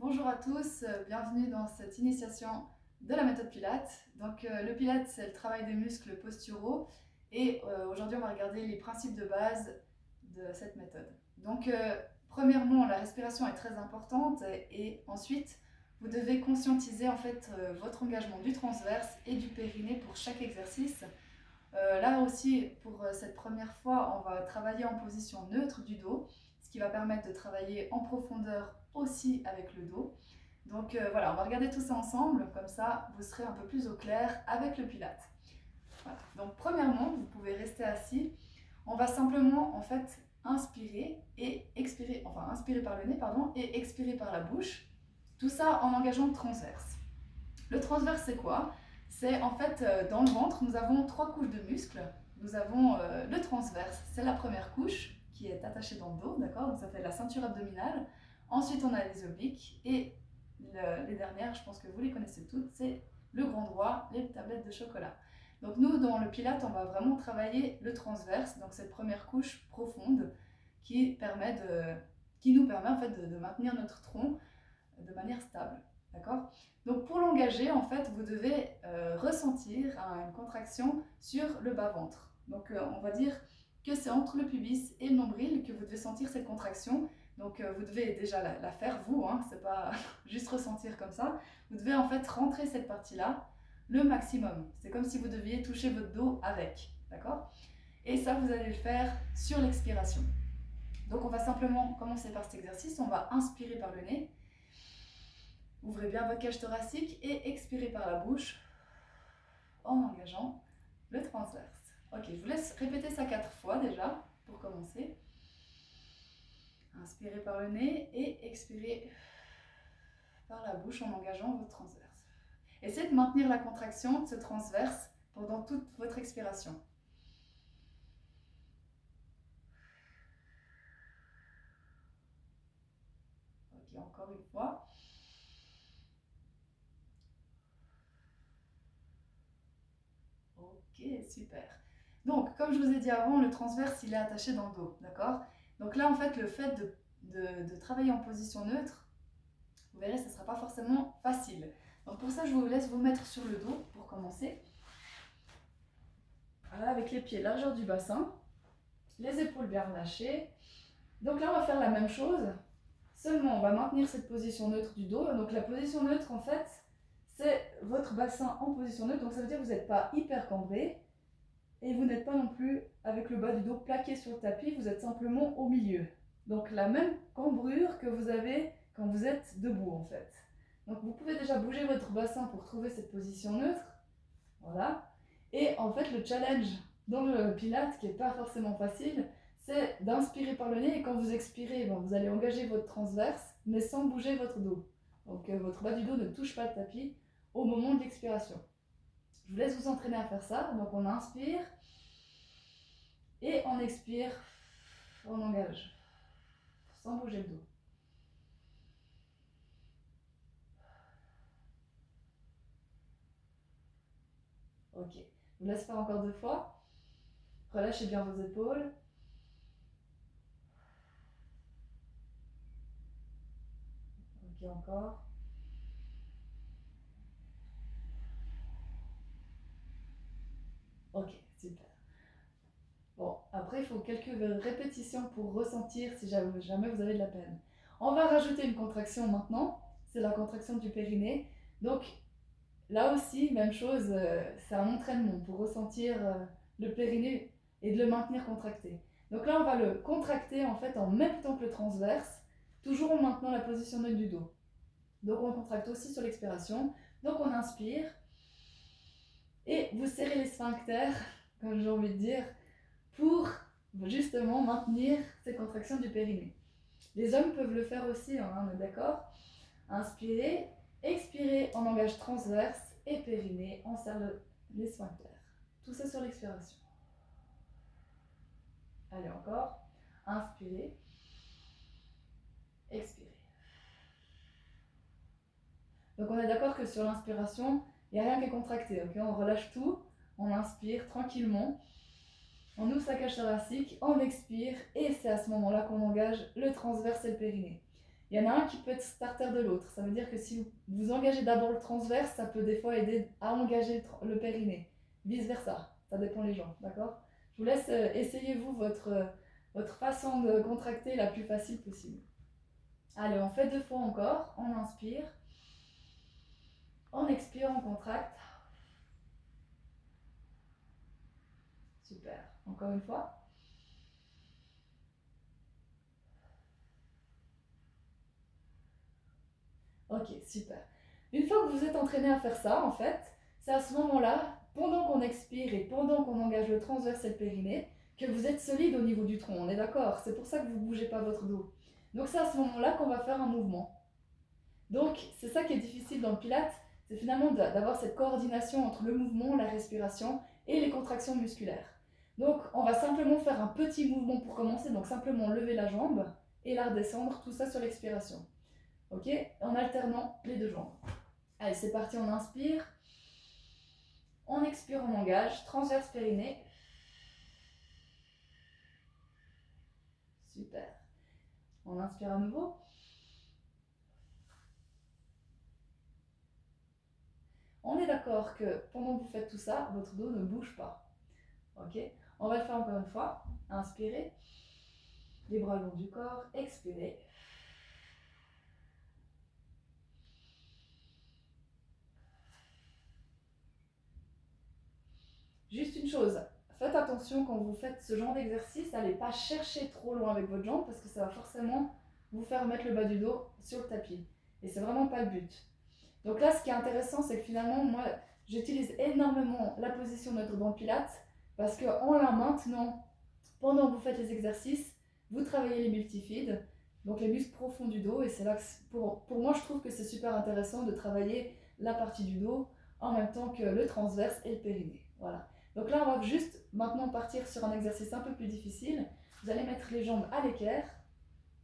Bonjour à tous, bienvenue dans cette initiation de la méthode Pilates. Donc le Pilates, c'est le travail des muscles posturaux et aujourd'hui on va regarder les principes de base de cette méthode. Donc premièrement, la respiration est très importante et ensuite vous devez conscientiser en fait votre engagement du transverse et du périnée pour chaque exercice. Là aussi, pour cette première fois, on va travailler en position neutre du dos, ce qui va permettre de travailler en profondeur aussi avec le dos. Donc voilà, on va regarder tout ça ensemble, comme ça vous serez un peu plus au clair avec le Pilate. Voilà. Donc premièrement, vous pouvez rester assis. On va simplement en fait inspirer et expirer, enfin inspirer par le nez pardon, et expirer par la bouche. Tout ça en engageant le transverse. Le transverse, c'est quoi? C'est en fait dans le ventre, nous avons trois couches de muscles. Nous avons le transverse, c'est la première couche qui est attachée dans le dos, d'accord? Donc ça fait la ceinture abdominale. Ensuite, on a les obliques et les dernières, je pense que vous les connaissez toutes, c'est le grand droit, les tablettes de chocolat. Donc nous, dans le Pilate, on va vraiment travailler le transverse, donc cette première couche profonde qui, qui nous permet en fait de maintenir notre tronc de manière stable. D'accord? Donc pour l'engager, en fait, vous devez ressentir une contraction sur le bas-ventre. Donc on va dire que c'est entre le pubis et le nombril que vous devez sentir cette contraction. Donc vous devez déjà la faire vous, hein, c'est pas juste ressentir comme ça. Vous devez en fait rentrer cette partie-là le maximum. C'est comme si vous deviez toucher votre dos avec. D'accord? Et ça, vous allez le faire sur l'expiration. Donc on va simplement commencer par cet exercice. On va inspirer par le nez. Ouvrez bien votre cage thoracique et expirez par la bouche en engageant le transverse. Ok, je vous laisse répéter ça 4 fois déjà pour commencer. Inspirez par le nez et expirez par la bouche en engageant votre transverse. Essayez de maintenir la contraction de ce transverse pendant toute votre expiration. Ok, encore une fois. Ok, super. Donc, comme je vous ai dit avant, le transverse, il est attaché dans le dos, d'accord? Donc là, en fait, le fait de travailler en position neutre, vous verrez, ce ne sera pas forcément facile. Donc pour ça, je vous laisse vous mettre sur le dos pour commencer. Voilà, avec les pieds largeur du bassin, les épaules bien relâchées. Donc là, on va faire la même chose, seulement on va maintenir cette position neutre du dos. Donc la position neutre, en fait, c'est votre bassin en position neutre. Donc ça veut dire que vous n'êtes pas hyper cambré et vous n'êtes pas non plus avec le bas du dos plaqué sur le tapis, vous êtes simplement au milieu. Donc la même cambrure que vous avez quand vous êtes debout en fait. Donc vous pouvez déjà bouger votre bassin pour trouver cette position neutre. Voilà. Et en fait le challenge dans le Pilate, qui n'est pas forcément facile, c'est d'inspirer par le nez et quand vous expirez, vous allez engager votre transverse mais sans bouger votre dos. Donc votre bas du dos ne touche pas le tapis au moment de l'expiration. Je vous laisse vous entraîner à faire ça. Donc on inspire et on expire, on engage sans bouger le dos. Ok, je vous laisse faire encore 2 fois. Relâchez bien vos épaules. Ok, encore. Ok, super. Bon, après, il faut quelques répétitions pour ressentir si jamais vous avez de la peine. On va rajouter une contraction maintenant. C'est la contraction du périnée. Donc, là aussi, même chose, c'est un entraînement pour ressentir le périnée et de le maintenir contracté. Donc là, on va le contracter en fait en même temps que le transverse, toujours en maintenant la position neutre du dos. Donc on contracte aussi sur l'expiration. Donc on inspire et vous serrez les sphincters, comme j'ai envie de dire, pour justement maintenir ces contractions du périnée. Les hommes peuvent le faire aussi, hein, on est d'accord? Inspirez, expirez, on engage transverse et périnée, on serre les sphincters. Tout ça sur l'expiration. Allez, encore. Inspirez, expirez. Donc on est d'accord que sur l'inspiration, il n'y a rien qui est contracté. Okay, on relâche tout, on inspire tranquillement, on ouvre sa cage thoracique, on expire et c'est à ce moment-là qu'on engage le transverse et le périnée. Il y en a un qui peut être starter de l'autre. Ça veut dire que si vous engagez d'abord le transverse, ça peut des fois aider à engager le périnée. Vice versa, ça dépend les gens, d'accord? Je vous laisse essayer vous votre façon de contracter la plus facile possible. Allez, on fait 2 fois encore. On inspire. On expire, on contracte. Super. Encore une fois. Ok, super. Une fois que vous êtes entraîné à faire ça, en fait, c'est à ce moment-là, pendant qu'on expire et pendant qu'on engage le transverse et le périnée, que vous êtes solide au niveau du tronc. On est d'accord? C'est pour ça que vous ne bougez pas votre dos. Donc c'est à ce moment-là qu'on va faire un mouvement. Donc c'est ça qui est difficile dans le Pilates, c'est finalement d'avoir cette coordination entre le mouvement, la respiration et les contractions musculaires. Donc on va simplement faire un petit mouvement pour commencer, donc simplement lever la jambe et la redescendre, tout ça sur l'expiration. Ok? En alternant les 2 jambes. Allez, c'est parti, on inspire. On expire, on engage. Transverse périnée. Super. On inspire à nouveau. On est d'accord que pendant que vous faites tout ça, votre dos ne bouge pas. Ok? On va le faire encore une fois. Inspirez. Les bras le long du corps. Expirez. Juste une chose, faites attention quand vous faites ce genre d'exercice, n'allez pas chercher trop loin avec votre jambe parce que ça va forcément vous faire mettre le bas du dos sur le tapis. Et c'est vraiment pas le but. Donc là, ce qui est intéressant, c'est que finalement, moi, j'utilise énormément la position neutre dans le Pilates parce qu'en la maintenant, pendant que vous faites les exercices, vous travaillez les multifides, donc les muscles profonds du dos. Et c'est là que, pour moi, je trouve que c'est super intéressant de travailler la partie du dos en même temps que le transverse et le périnée. Voilà. Donc là, on va juste maintenant partir sur un exercice un peu plus difficile. Vous allez mettre les jambes à l'équerre,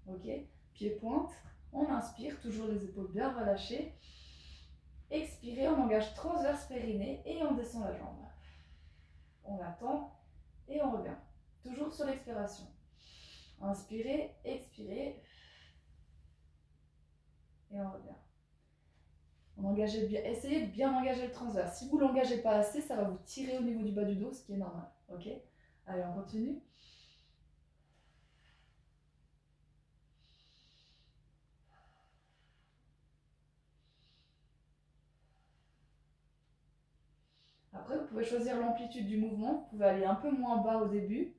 ok, pieds pointe. On inspire, toujours les épaules bien relâchées. Expirez, on engage transverse périnée et on descend la jambe. On attend et on revient. Toujours sur l'expiration. Inspirez, expirez et on revient. Essayez de bien engager le transverse. Si vous ne l'engagez pas assez, ça va vous tirer au niveau du bas du dos, ce qui est normal. Ok? Allez, on continue. Après, vous pouvez choisir l'amplitude du mouvement. Vous pouvez aller un peu moins bas au début,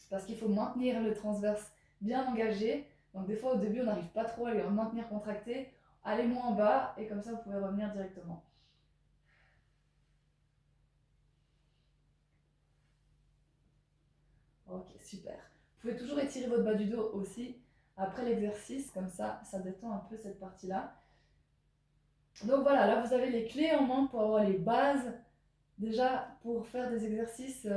parce qu'il faut maintenir le transverse bien engagé. Donc des fois, au début, on n'arrive pas trop à le maintenir contracté. Allez moins bas, et comme ça, vous pouvez revenir directement. Ok, super. Vous pouvez toujours étirer votre bas du dos aussi après l'exercice, comme ça détend un peu cette partie-là. Donc voilà, là vous avez les clés en main pour avoir les bases, déjà pour faire des exercices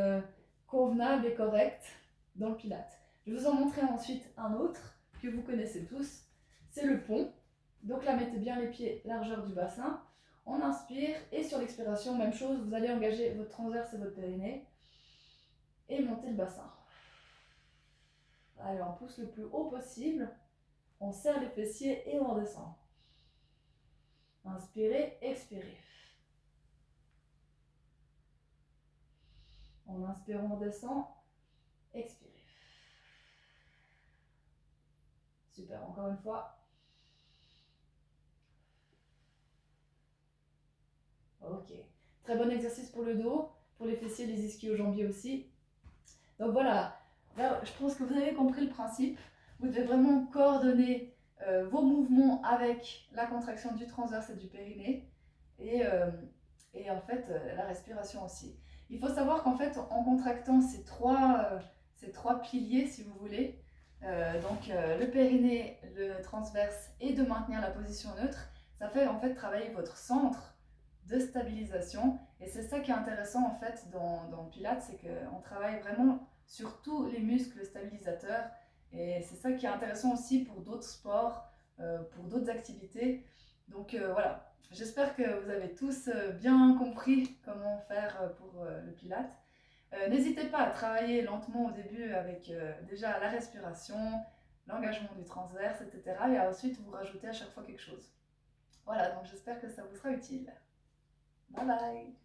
convenables et corrects dans le Pilates. Je vais vous en montrer ensuite un autre que vous connaissez tous, c'est le pont. Donc là, mettez bien les pieds largeur du bassin. On inspire et sur l'expiration, même chose, vous allez engager votre transverse et votre périnée et monter le bassin. Allez, on pousse le plus haut possible, on serre les fessiers et on redescend. Inspirez, expirez. On inspire, on redescend, expirez. Super, encore une fois. Ok. Très bon exercice pour le dos, pour les fessiers, les ischio-jambiers aussi. Donc voilà, là, je pense que vous avez compris le principe. Vous devez vraiment coordonner vos mouvements avec la contraction du transverse et du périnée. Et en fait, la respiration aussi. Il faut savoir qu'en fait, en contractant ces trois piliers, si vous voulez, donc le périnée, le transverse et de maintenir la position neutre, ça fait en fait travailler votre centre de stabilisation. Et c'est ça qui est intéressant en fait dans le Pilates, c'est qu'on travaille vraiment sur tous les muscles stabilisateurs. Et c'est ça qui est intéressant aussi pour d'autres sports, pour d'autres activités. Donc voilà, j'espère que vous avez tous bien compris comment faire pour le Pilates. N'hésitez pas à travailler lentement au début avec déjà la respiration, l'engagement du transverse, etc. Et ensuite, vous rajoutez à chaque fois quelque chose. Voilà, donc j'espère que ça vous sera utile. Bye bye!